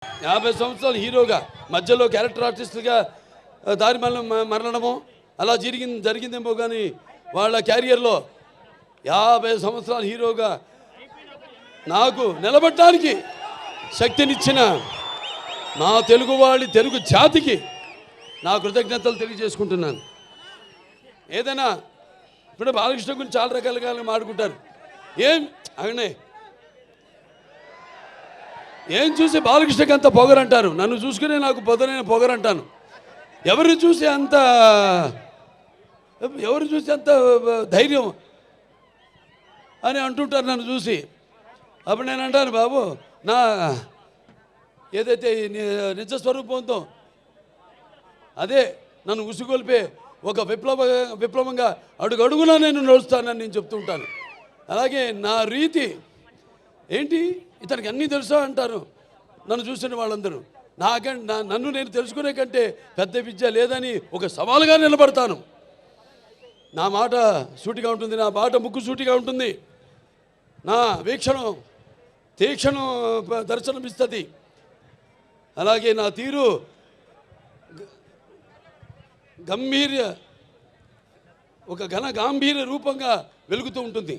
50 సంవత్సరాలు హీరోగా మధ్యలో క్యారెక్టర్ ఆర్టిస్ట్గా దారి మరణము అలా జరిగిందేమో కానీ వాళ్ళ క్యారియర్లో 50 సంవత్సరాలు హీరోగా నాకు నిలబడడానికి శక్తినిచ్చిన నా తెలుగు జాతికి నా కృతజ్ఞతలు తెలియజేసుకుంటున్నాను. ఏదైనా ఇప్పుడు బాలకృష్ణ గురించి చాలా రకాలుగా మాట్లాడుకుంటారు. ఏం చూసి బాలకృష్ణకి అంత పొగరంటారు, నన్ను చూసుకునే నాకు పొదనైన పొగరంటాను. ఎవరు చూసి అంత ధైర్యం అని అంటుంటారు నన్ను చూసి. అప్పుడు నేను అంటాను, బాబు నా ఏదైతే నిజ స్వరూపంతో అదే నన్ను ఉసుగొల్పే ఒక విప్లవంగా అడుగడుగునా నేను నడుస్తానని నేను చెప్తుంటాను. అలాగే నా రీతి ఏంటి, ఇతనికి అన్నీ తెలుసా అంటారు నన్ను చూసిన వాళ్ళందరూ. నన్ను నేను తెలుసుకునే కంటే పెద్ద విద్య లేదని ఒక సవాలుగా నిలబడతాను. నా మాట సూటిగా ఉంటుంది, నా మాట ముక్కు సూటిగా ఉంటుంది, నా వీక్షణం తీక్షణం దర్శనమిస్తుంది. అలాగే నా తీరు ఒక గాంభీర్య రూపంగా వెలుగుతూ ఉంటుంది.